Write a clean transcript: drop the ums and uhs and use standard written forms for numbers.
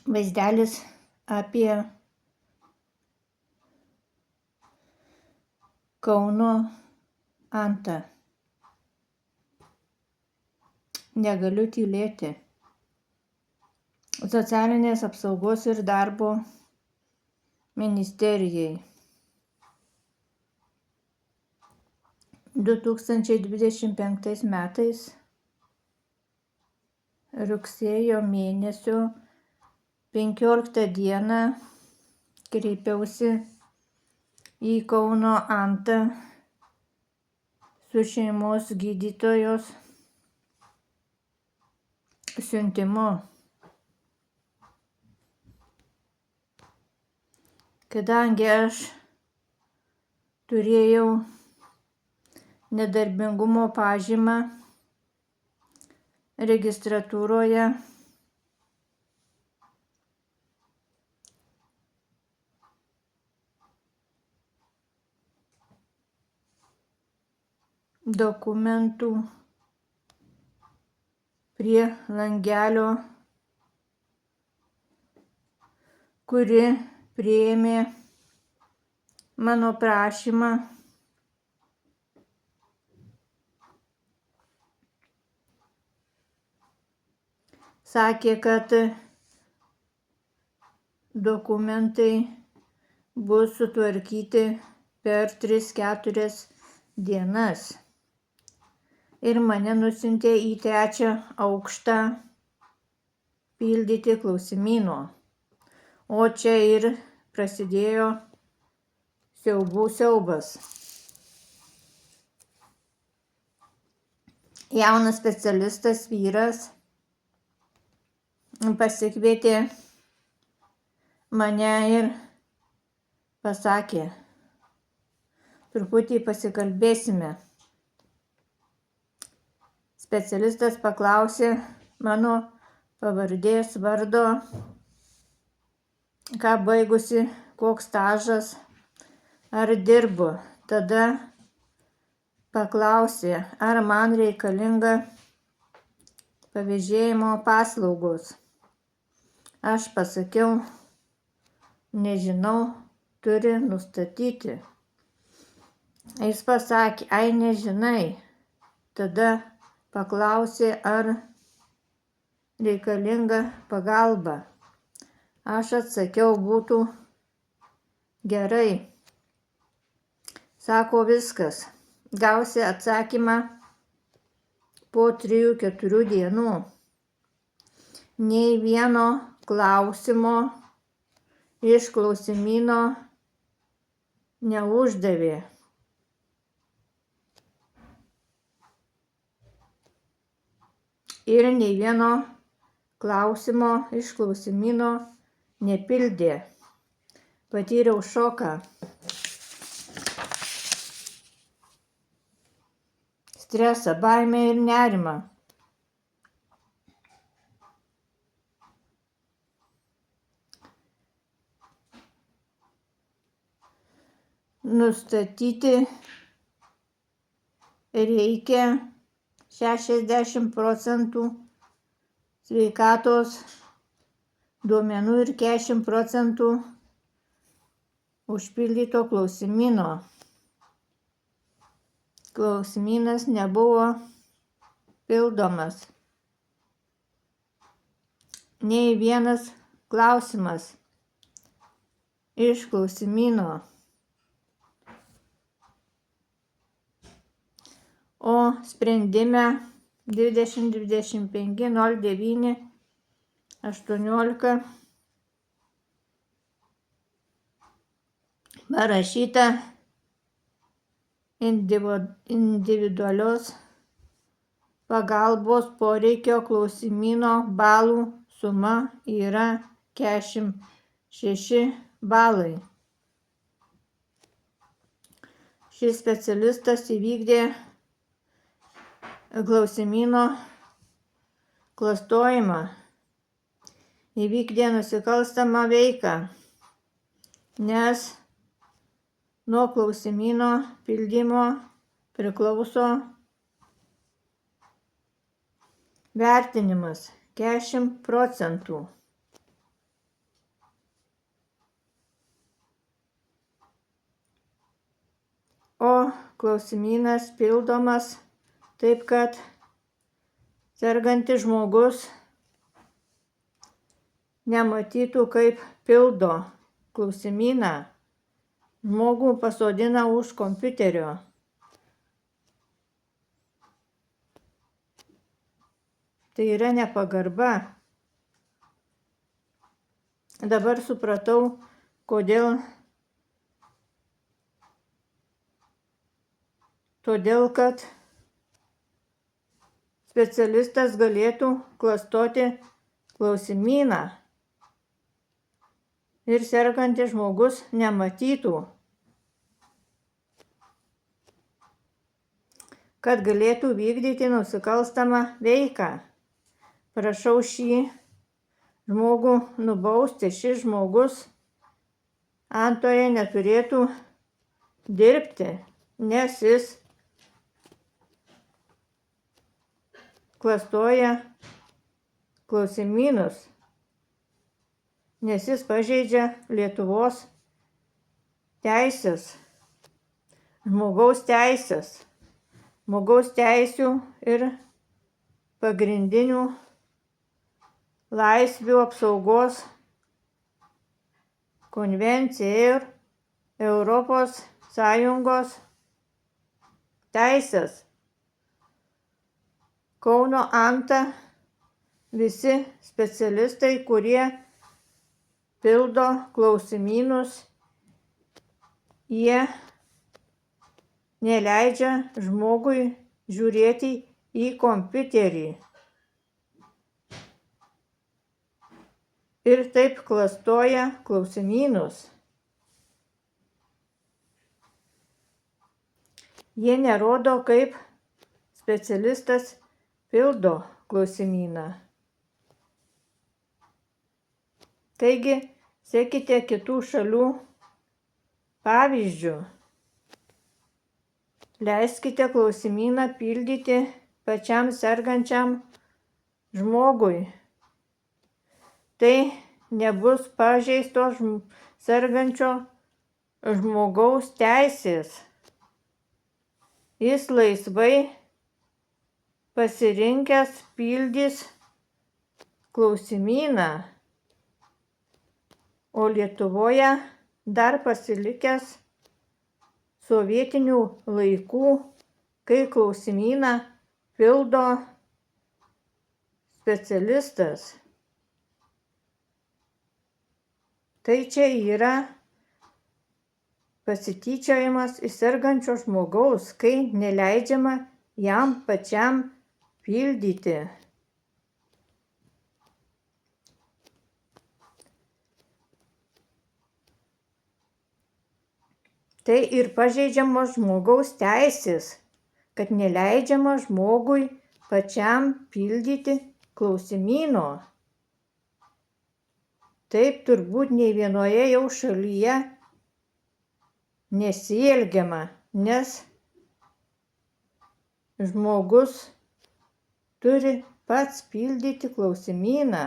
vaizdelis apie Kauno Antą. Negaliu tylėti. Socialinės apsaugos ir darbo ministerijai 2025 metais rugsėjo mėnesio 15 dieną kreipiausi į Kauno Antą su šeimos gydytojos siuntimu, kadangi aš turėjau nedarbingumo pažymą registratūroje dokumentų prie langelio, kuri priėmė mano prašymą, sakė, kad dokumentai bus sutvarkyti per 3-4 dienas ir mane nusiuntė į 3. aukštą pildyti klausimyno. O čia ir prasidėjo siaubų siaubas. Jaunas specialistas vyras pasikvietė mane ir pasakė, truputį pasikalbėsime. Specialistas paklausė mano pavardės, vardo, ką baigusi, koks stažas, ar dirbu. Tada paklausė, ar man reikalinga pavėžėjimo paslaugos. Aš pasakiau, nežinau, turi nustatyti. Jis pasakė, ai nežinai. Tada paklausė, ar reikalinga pagalba. Aš atsakiau, būtų gerai. Sako, viskas. Gausi atsakymą po 3-4 dienų. Nei vieno klausimo iš klausimyno neuždavė. Ir nei vieno klausimo iš klausimyno nepildė. Patyriau šoką. Stresą, baimę ir nerimą. Nustatyti reikia 60% sveikatos duomenų ir 40% užpildyto klausimyno. Klausimynas nebuvo pildomas. Nei vienas klausimas iš klausimyno. O sprendime 2025-09-18 parašyta individualios pagalbos poreikio klausimyno balų suma yra 46 balai. Šis specialistas įvykdė klausimyno klastojimą, įvykdė nusikalstamą veiką, nes nuo klausimyno pildymo priklauso vertinimas 40%. o klausimynas pildomas taip, kad sergantis žmogus nematytų, kaip pildo klausimyną. Žmogų pasodina už kompiuterio. Tai yra nepagarba. Dabar supratau, kodėl. Todėl, kad specialistas galėtų klastoti klausimyną ir sergantis žmogus nematytų, kad galėtų vykdyti nusikalstamą veiką. Prašau šį žmogų nubausti. Šis žmogus Antoje neturėtų dirbti, nes jis klastoja klausimynus, nes jis pažeidžia Lietuvos teisės, žmogaus teisių ir pagrindinių laisvių apsaugos konvenciją ir Europos Sąjungos teisės. Kauno Anta visi specialistai, kurie pildo klausimynus, jie neleidžia žmogui žiūrėti į kompiuterį. Ir taip klastoja klausimynus. Jie nerodo, kaip specialistas pildo klausimyną. Taigi, sekite kitų šalių pavyzdžių. Leiskite klausimyną pildyti pačiam sergančiam žmogui. Tai nebus pažeistos sergančio žmogaus teisės. Jis laisvai pasirinkęs pildys klausimyną, o Lietuvoje dar pasilikęs sovietinių laikų, kai klausimyną pildo specialistas. Tai čia yra pasityčiojimas iš sergančio žmogaus, kai neleidžiama jam pačiam pildyti. Tai ir pažeidžiamos žmogaus teisės, kad neleidžiama žmogui pačiam pildyti klausimyno. Taip turbūt nei vienoje jau šalyje nesielgiama, nes žmogus turi pats pildyti klausimyną.